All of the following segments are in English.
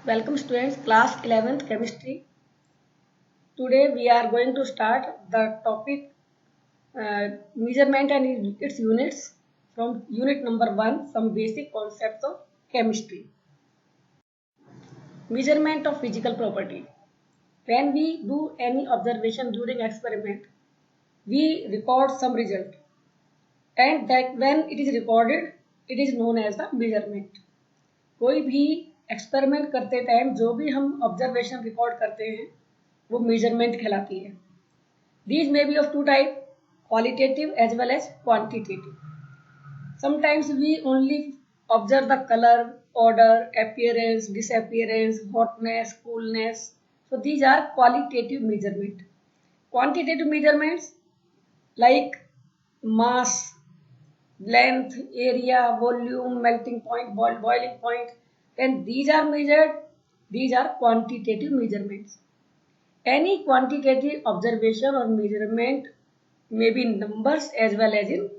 Welcome students, class 11th chemistry. Today we are going to start the topic measurement and its units from unit number 1, some basic concepts of chemistry. Measurement of physical property. When we do any observation during experiment, we record some result, and that when it is recorded, it is known as the measurement. कोई भी experiment करते time जो भी हम observation record करते हैं वो measurement कहलाती है. These may be of two types, qualitative as well as quantitative. Sometimes we only observe the color, odor, appearance, disappearance, hotness, coolness. So these are qualitative measurement. Quantitative measurements like mass, length, area, volume, melting point, boiling point. When these are measured, these are quantitative measurements. Any quantitative observation or measurement may be in numbers as well as in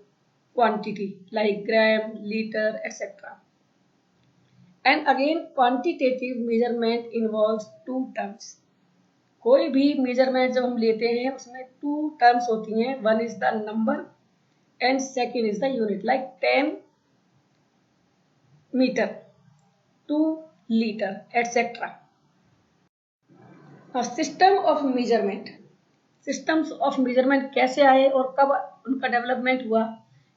quantity like gram, liter, etc. And again quantitative measurement involves two terms. कोई भी measurement जब हम लेते हैं उसमें two terms होती हैं. One is the number and second is the unit, like 10 meter, 2 liter, etc. System of measurement. Systems of measurement कैसे आए और कब उनका डेवलपमेंट हुआ,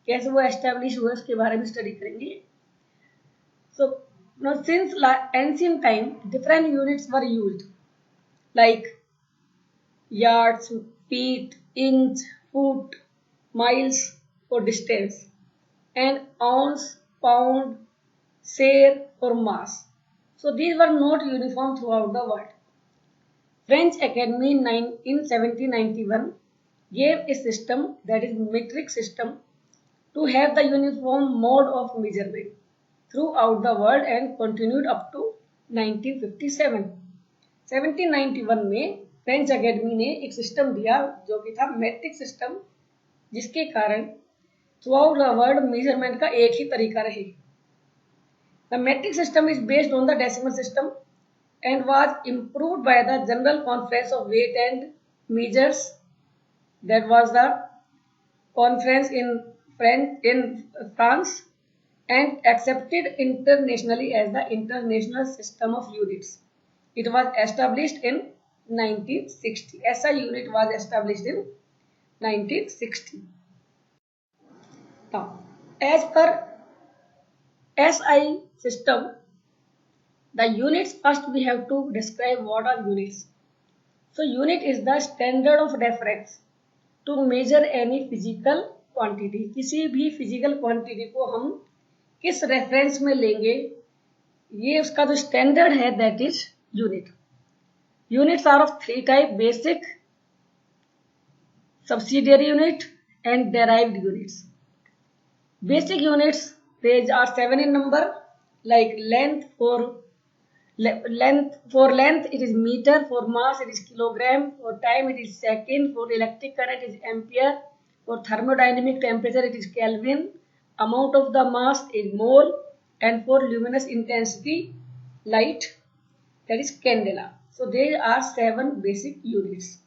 कैसे वो एस्टेब्लिश हुए, उसके बारे में स्टडी करेंगे. So since ancient time different units were used like yards, feet, inch, foot, miles for distance, and ounce, pound, share or mass. So these were not uniform throughout the world. French Academy in 1791 gave a system, that is metric system, to have the uniform mode of measurement throughout the world and continued up to 1957. 1791 में French academy ने एक system दिया जो कि था metric system, जिसके कारण throughout the world measurement का एक ही तरीका रहे. The metric system is based on the decimal system and was improved by the General Conference of Weight and Measures. That was the conference in France and accepted internationally as the International System of Units. It was established in 1960. SI unit was established in 1960. Now, as per SI system, the units first we have to describe what are units. So, unit is the standard of reference to measure any physical quantity. किसी भी physical quantity को हम किस reference में लेंगे, ये उसका जो standard है, that is unit. Units are of three types: basic, subsidiary unit, and derived units. Basic units, these are 7 in number, like length. For length it is meter, for mass it is kilogram, for time it is second, for electric current it is ampere, for thermodynamic temperature it is Kelvin, amount of the mass is mole, and for luminous intensity light, that is candela. So there are 7 basic units.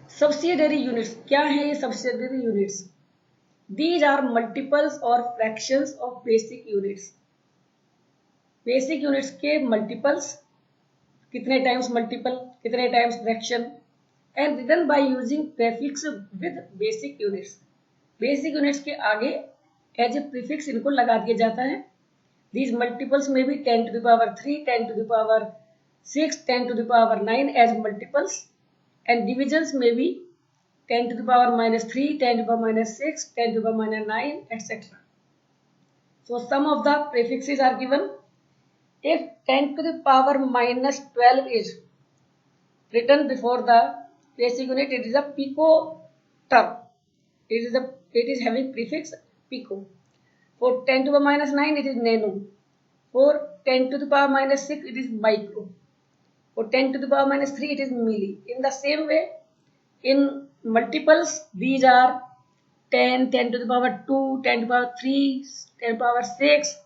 Subsidiary units, क्या है ये subsidiary units? These are multiples or fractions of basic units. Basic units के multiples, कितने times multiple, कितने times fraction, and written by using prefix with basic units. Basic units के आगे as a prefix इनको लगा दिया जाता है. These multiples may be 10 to the power 3, 10 to the power 6, 10 to the power 9 as multiples, and divisions may be 10 to the power minus 3, 10 to the power minus 6, 10 to the power minus 9, etc. So some of the prefixes are given. If 10 to the power minus 12 is written before the basic unit, it is a pico term. It is having prefix pico. For 10 to the power minus 9, it is nano. For 10 to the power minus 6, it is micro. For 10 to the power minus 3, it is milli. In the same way, in multiples, these are 10, 10 to the power 2, 10 to the power 3, 10 to the power 6,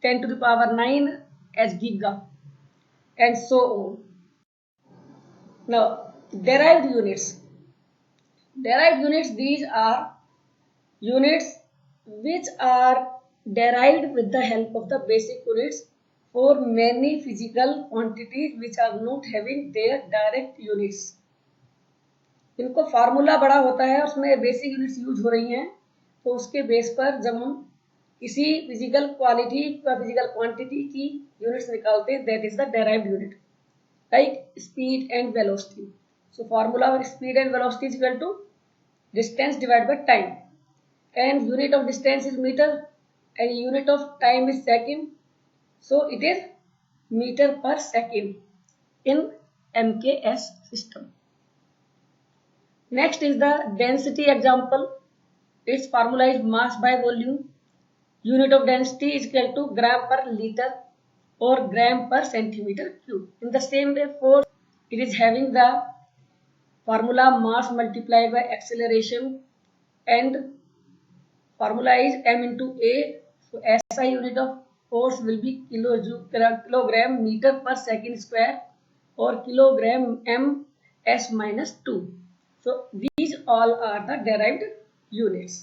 10 to the power 9, as giga, and so on. Now, derived units. Derived units, these are units which are derived with the help of the basic units for many physical quantities which are not having their direct units. इनको formula बड़ा होता है, उसमें basic units use हो रही हैं, तो उसके बेस पर जब हम किसी फिजिकल क्वालिटी या फिजिकल क्वांटिटी की यूनिट्स निकालते हैं, that is the derived unit, like speed and velocity. So formula of speed and velocity is equal to distance divide by time, and unit of distance is meter and unit of time is second, so it is meter per second in MKS system. Next is the density example. Its formula is mass by volume. Unit of density is equal to gram per liter or gram per centimeter cube. In the same way, force, it is having the formula mass multiplied by acceleration, and formula is m into a. So SI unit of force will be kilogram meter per second square or kilogram m s minus 2. So these all are the derived units.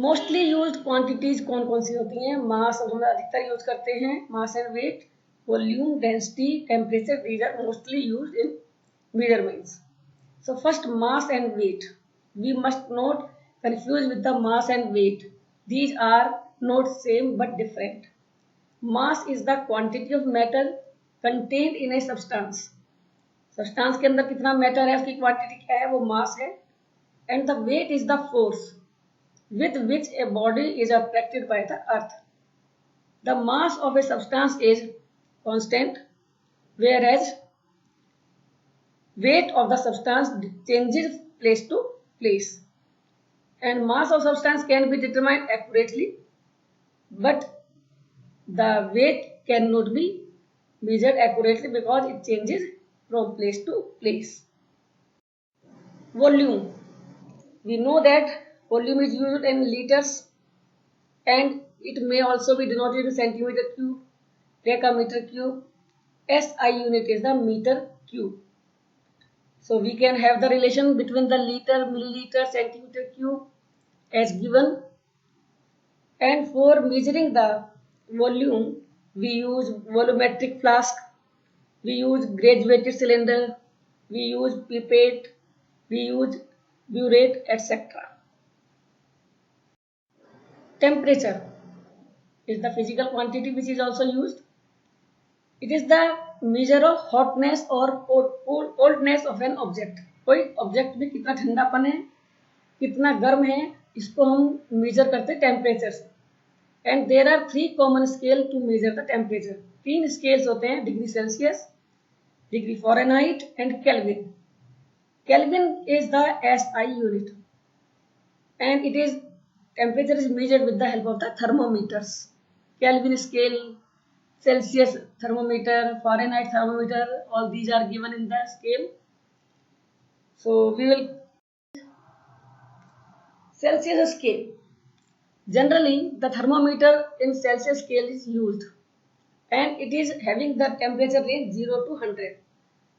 Mostly used quantities कौन कौन सी होती हैं? मास हम अधिकतर use करते हैं, mass and weight, volume, density, temperature, these are mostly used in measurements. So first, mass and weight. We must not confused with the mass and weight. These are not same but different. Mass is the quantity of matter contained in a substance. Substance के अंदर कितना matter है, उसकी quantity क्या है, वो mass है. And the weight is the force with which a body is attracted by the earth. The mass of a substance is constant, whereas weight of the substance changes place to place. And mass of substance can be determined accurately, but the weight cannot be measured accurately because it changes from place to place. Volume. We know that volume is used in liters and it may also be denoted in centimeter cube, decameter cube. SI unit is the meter cube. So we can have the relation between the liter, milliliter, centimeter cube as given. And for measuring the volume, we use volumetric flask, we use graduated cylinder, we use pipette, we use burette, etc. Temperature is the physical quantity which is also used. It is the measure of hotness or coldness of an object. कोई object में कितना ठंडापन है, कितना गर्म है, इसको हम major करते हैं टेम्परेचर से. And there are 3 common scale to measure the temperature. 3 scales होते हैं, degree Celsius, degree Fahrenheit and Kelvin. Kelvin is the SI unit and it is temperature is measured with the help of the thermometers. Kelvin scale, Celsius thermometer, Fahrenheit thermometer, all these are given in the scale. So we will Celsius scale. Generally the thermometer in Celsius scale is used and it is having the temperature range 0 to 100,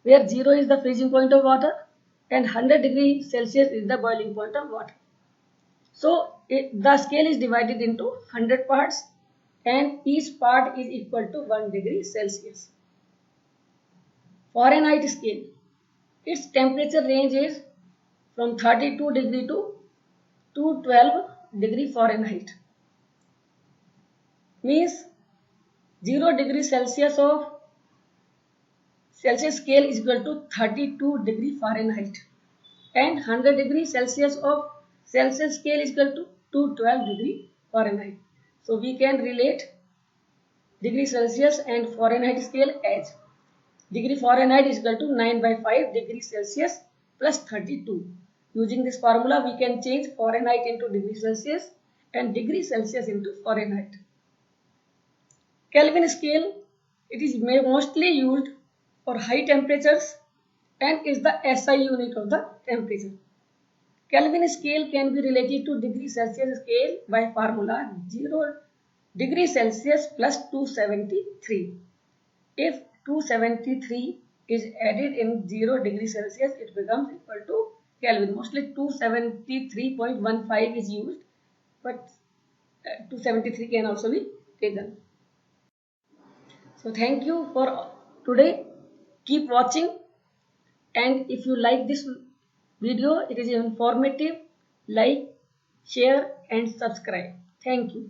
where 0 is the freezing point of water and 100 degree Celsius is the boiling point of water. So the scale is divided into 100 parts and each part is equal to 1 degree Celsius. Fahrenheit scale, its temperature range is from 32 degree to 212 degree Fahrenheit. Means 0 degree Celsius of Celsius scale is equal to 32 degree Fahrenheit and 100 degree Celsius of Celsius scale is equal to 212 degree Fahrenheit. So we can relate degree Celsius and Fahrenheit scale as degree Fahrenheit is equal to 9 by 5 degree Celsius plus 32. Using this formula we can change Fahrenheit into degree Celsius and degree Celsius into Fahrenheit. Kelvin scale, it is mostly used for high temperatures and is the SI unit of the temperature. Kelvin scale can be related to degree Celsius scale by formula 0 degree Celsius plus 273. If 273 is added in 0 degree Celsius, it becomes equal to Kelvin. Mostly 273.15 is used, but 273 can also be taken. So thank you for today. Keep watching, and if you like this video, it is informative, like, share and subscribe. Thank you.